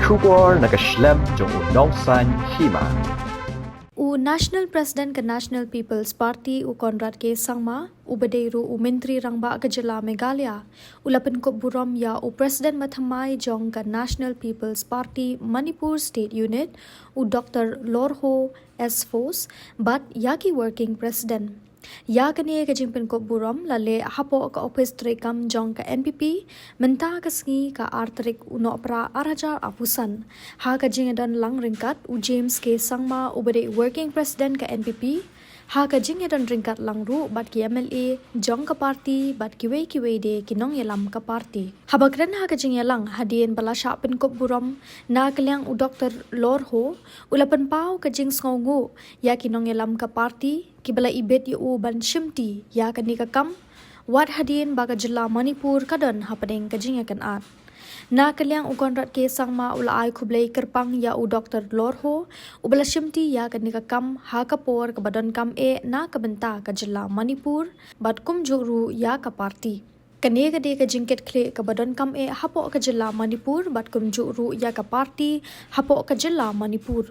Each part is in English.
Shubor nakaslem jong unongsan Hima. U National President ke National People's Party u Konrad ke Sangma u Badeiru u Menteri Rangba ke Jela Meghalaya u Lapen Kop Burom ya u President Mathamai jong ke National People's Party Manipur State Unit u Dr. Lorho S. Fos but yaki working president. Ya kani ke jingpen Kop Burom lale hapo ke office trekam jong ke NPP menta ke sengi ke artrik uno pra arajar apusan ha ke jingedan lang ringkat u James ke Sangma u bade working president ke NPP ha ke jingedan ringkat lang ru bat ki MLA jong ke parti bat ki wei de kinong yelam ke parti habagran ha ke jingelang hadien balasha pen Kop Burom na kelyang u Dr. Lorho ulapan pau ke Jingshngaiñ ya kinong yelam ke parti kibala ibet yu ban Shimti ya kani kakam wat hadien baga jela Manipur kadon hapadeng kajinga kan at na kaliang u Konrad ke Sangma ula ai kublai kerpang ya u Dr. Lorho ubala Shimti ya kani kakam ha kapor ke badon kam na kabenta ka jela Manipur bat kum juru ya ka parti kane kade ka jingket kle ka badon kam hapo ka jela Manipur bat kum juru ya ka parti hapo ka jela Manipur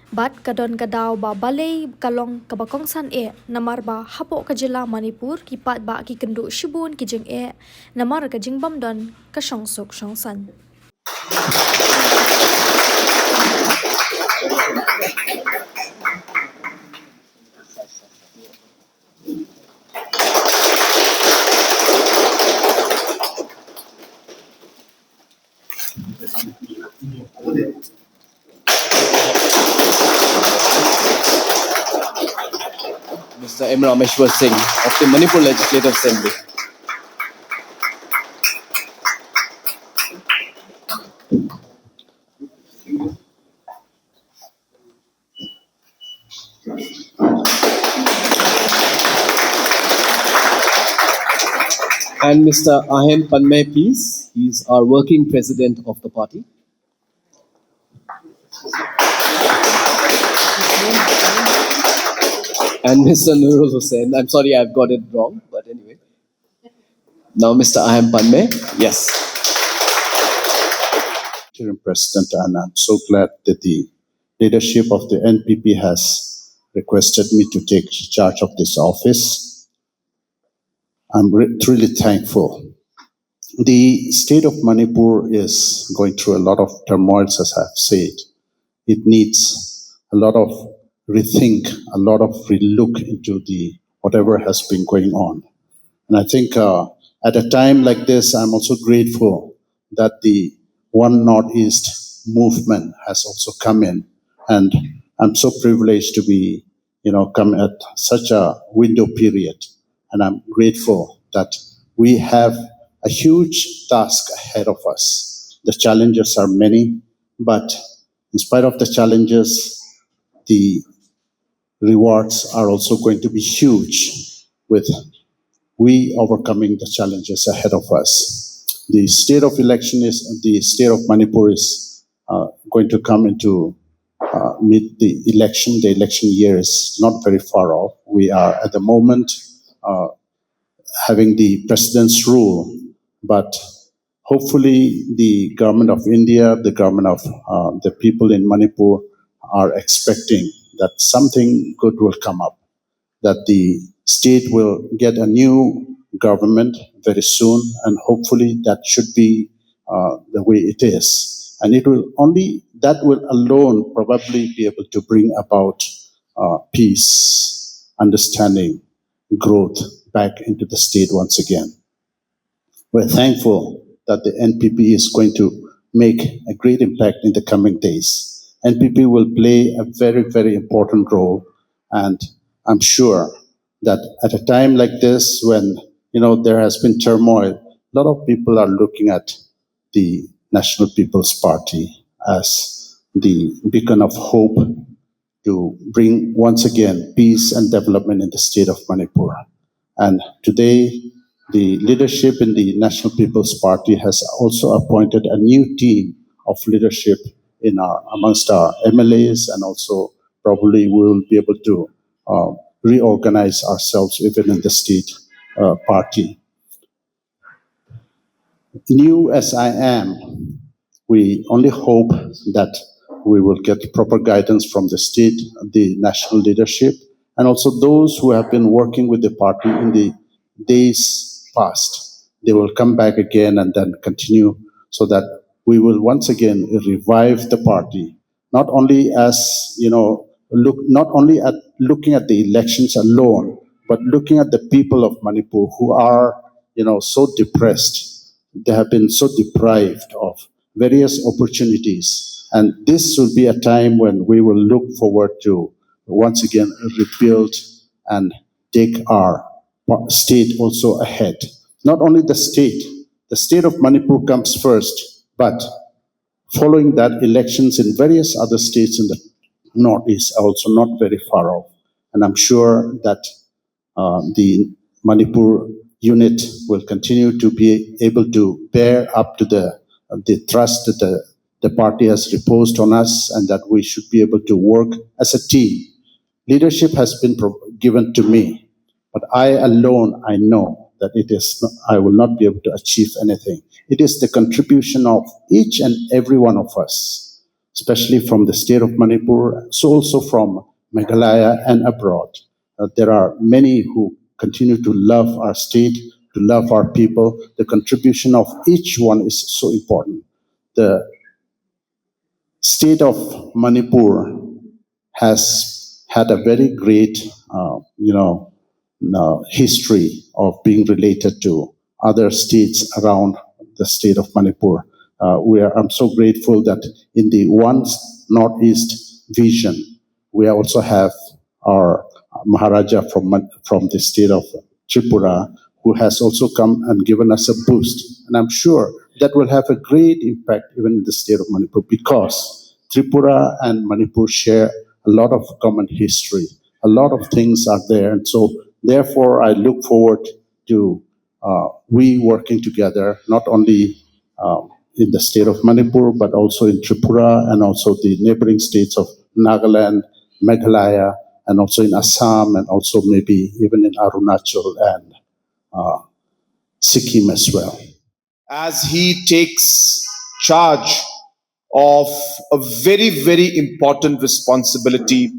bat kadon kadaw ba balay kalong kabakongsan namar ba hapo ka jela Manipur kipat ba ki kendu shibun ki jing namar ka jing bamdon ka shongsuk shongsan. Mr. M. Rameshwar Singh of the Manipur Legislative Assembly. And Mr. Ahem Panme, please. He's our working president of the party. And Mr. Nurul Hussain. I'm sorry I've got it wrong, but anyway. Now Mr. Ahem Panme. Yes. Interim President, and I'm so glad that the leadership of the NPP has requested me to take charge of this office. I'm truly thankful. The state of Manipur is going through a lot of turmoil, as I've said. It needs a lot of rethink, a lot of relook into whatever has been going on. And I think at a time like this, I'm also grateful that the One Northeast movement has also come in. And I'm so privileged to be, come at such a window period. And I'm grateful that we have a huge task ahead of us. The challenges are many, but in spite of the challenges, the rewards are also going to be huge with we overcoming the challenges ahead of us. The state of Manipur is going to come into meet the election. The election year is not very far off. We are at the moment having the president's rule, but hopefully the government of India, the government of the people in Manipur are expecting that something good will come up, that the state will get a new government very soon, and hopefully that should be the way it is. And that will alone probably be able to bring about peace, understanding, growth back into the state once again. We're thankful that the NPP is going to make a great impact in the coming days. NPP will play a very, very important role, and I'm sure that at a time like this, when there has been turmoil, a lot of people are looking at the National People's Party as the beacon of hope to bring once again peace and development in the state of Manipur. And today, the leadership in the National People's Party has also appointed a new team of leadership amongst our MLAs, and also probably we will be able to reorganize ourselves even in the state party. New as I am, We only hope that we will get proper guidance from the state, the national leadership, and also those who have been working with the party in the days past. They will come back again and then continue so that we will once again revive the party, not only as, not only at looking at the elections alone, but looking at the people of Manipur who are, so depressed. They have been so deprived of various opportunities. And this will be a time when we will look forward to once again rebuild and take our state also ahead. Not only the state of Manipur comes first, but following that, elections in various other states in the northeast are also not very far off. And I'm sure that the Manipur unit will continue to be able to bear up to the trust that the party has reposed on us, and that we should be able to work as a team. Leadership has been given to me, but I alone, I know that I will not be able to achieve anything. It is the contribution of each and every one of us, especially from the state of Manipur, so also from Meghalaya and abroad. There are many who continue to love our state, to love our people. The contribution of each one is so important. The state of Manipur has had a very great, history of being related to other states around the state of Manipur. I'm so grateful that in the once Northeast vision, we also have our Maharaja from the state of Tripura, who has also come and given us a boost. And I'm sure that will have a great impact even in the state of Manipur, because Tripura and Manipur share a lot of common history. A lot of things are there. And so therefore, I look forward to we working together, not only in the state of Manipur, but also in Tripura and also the neighboring states of Nagaland, Meghalaya, and also in Assam, and also maybe even in Arunachal and Sikkim as well. As he takes charge of a very, very important responsibility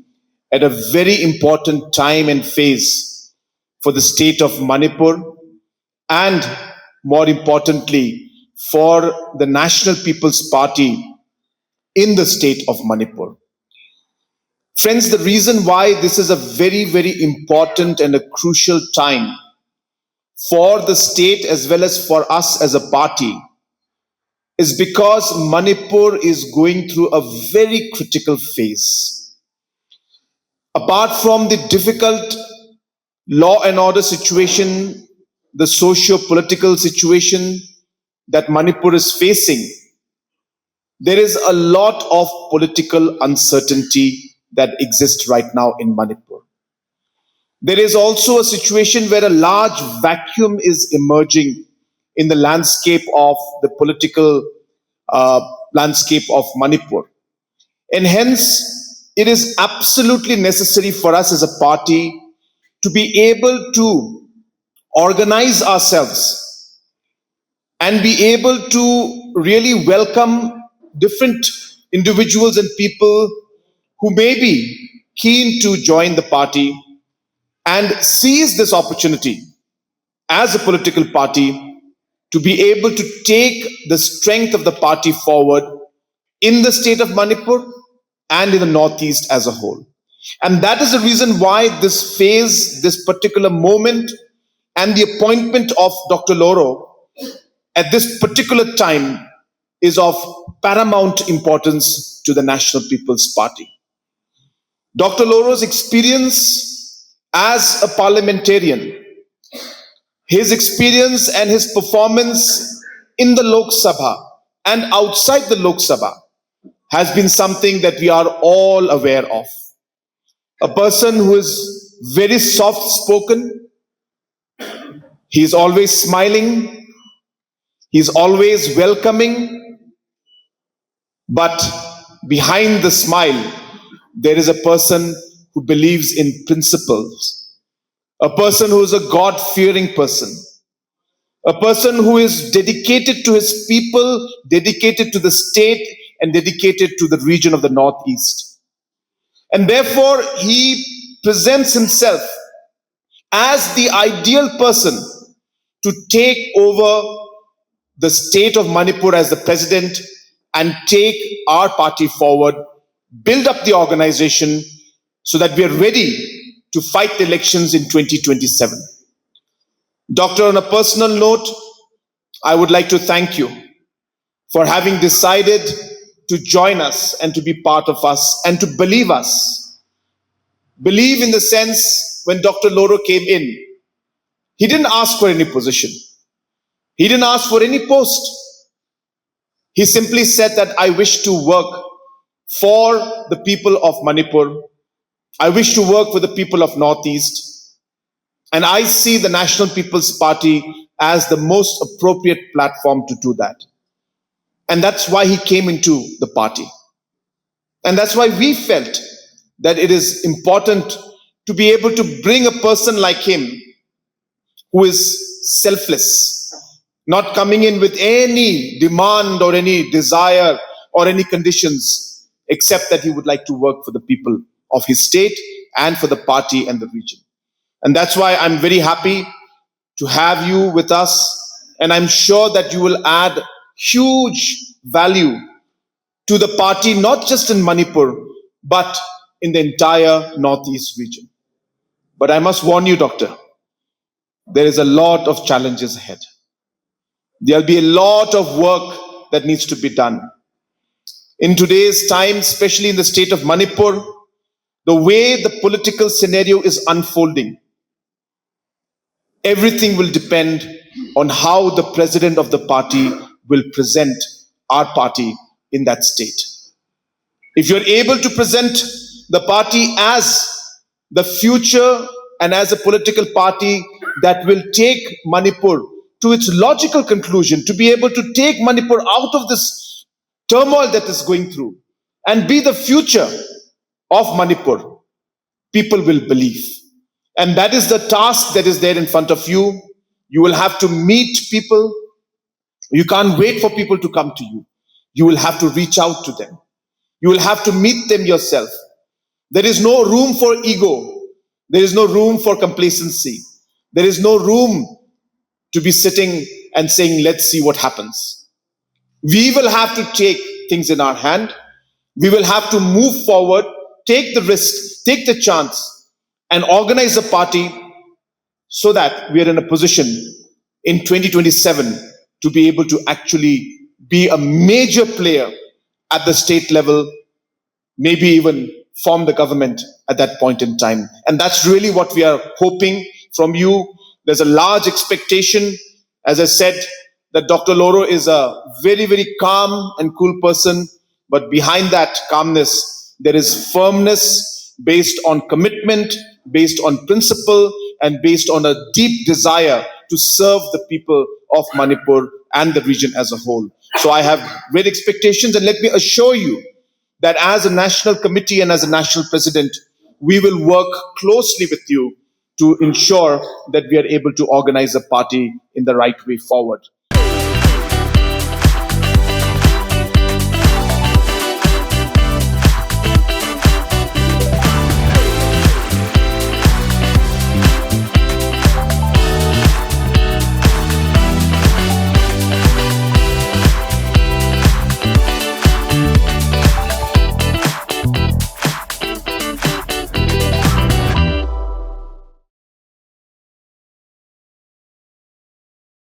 at a very important time and phase for the state of Manipur, and more importantly, for the National People's Party in the state of Manipur. Friends, the reason why this is a very, very important and a crucial time for the state as well as for us as a party is because Manipur is going through a very critical phase. Apart from the difficult law and order situation, the socio-political situation that Manipur is facing, there is a lot of political uncertainty that exists right now in Manipur. There is also a situation where a large vacuum is emerging in the landscape of the political landscape of Manipur. And hence, it is absolutely necessary for us as a party to be able to organize ourselves and be able to really welcome different individuals and people who may be keen to join the party and seize this opportunity as a political party to be able to take the strength of the party forward in the state of Manipur and in the Northeast as a whole. And that is the reason why this phase, this particular moment, and the appointment of Dr. Lorho at this particular time is of paramount importance to the National People's Party. Dr. Lorho's experience as a parliamentarian, his experience and his performance in the Lok Sabha and outside the Lok Sabha has been something that we are all aware of. A person who is very soft-spoken, he's always smiling, he's always welcoming, but behind the smile, there is a person who believes in principles, a person who is a God-fearing person, a person who is dedicated to his people, dedicated to the state, and dedicated to the region of the Northeast. And therefore, he presents himself as the ideal person to take over the state of Manipur as the president and take our party forward, build up the organization so that we are ready to fight the elections in 2027. Doctor, on a personal note, I would like to thank you for having decided to join us and to be part of us and to believe us. Believe in the sense when Dr. Lorho came in, he didn't ask for any position. He didn't ask for any post. He simply said that I wish to work for the people of Manipur. I wish to work for the people of Northeast. And I see the National People's Party as the most appropriate platform to do that. And that's why he came into the party. And that's why we felt that it is important to be able to bring a person like him who is selfless, not coming in with any demand or any desire or any conditions, except that he would like to work for the people of his state and for the party and the region. And that's why I'm very happy to have you with us. And I'm sure that you will add huge value to the party, not just in Manipur, but in the entire Northeast region. But I must warn you, Doctor, there is a lot of challenges ahead. There'll be a lot of work that needs to be done. In today's time, especially in the state of Manipur, the way the political scenario is unfolding, everything will depend on how the president of the party will present our party in that state. If you're able to present the party as the future and as a political party that will take Manipur to its logical conclusion, to be able to take Manipur out of this turmoil that is going through and be the future of Manipur, people will believe. And that is the task that is there in front of you. You will have to meet people. You can't wait for people to come to you. You will have to reach out to them. You will have to meet them yourself. There is no room for ego. There is no room for complacency. There is no room to be sitting and saying, let's see what happens. We will have to take things in our hand. We will have to move forward, take the risk, take the chance, and organize a party so that we are in a position in 2027 to be able to actually be a major player at the state level, maybe even form the government at that point in time. And that's really what we are hoping from you. There's a large expectation. As I said, that Dr. Lorho is a very, very calm and cool person. But behind that calmness, there is firmness based on commitment, based on principle, and based on a deep desire to serve the people of Manipur and the region as a whole. So I have great expectations, and let me assure you that as a national committee and as a national president, we will work closely with you to ensure that we are able to organize a party in the right way forward.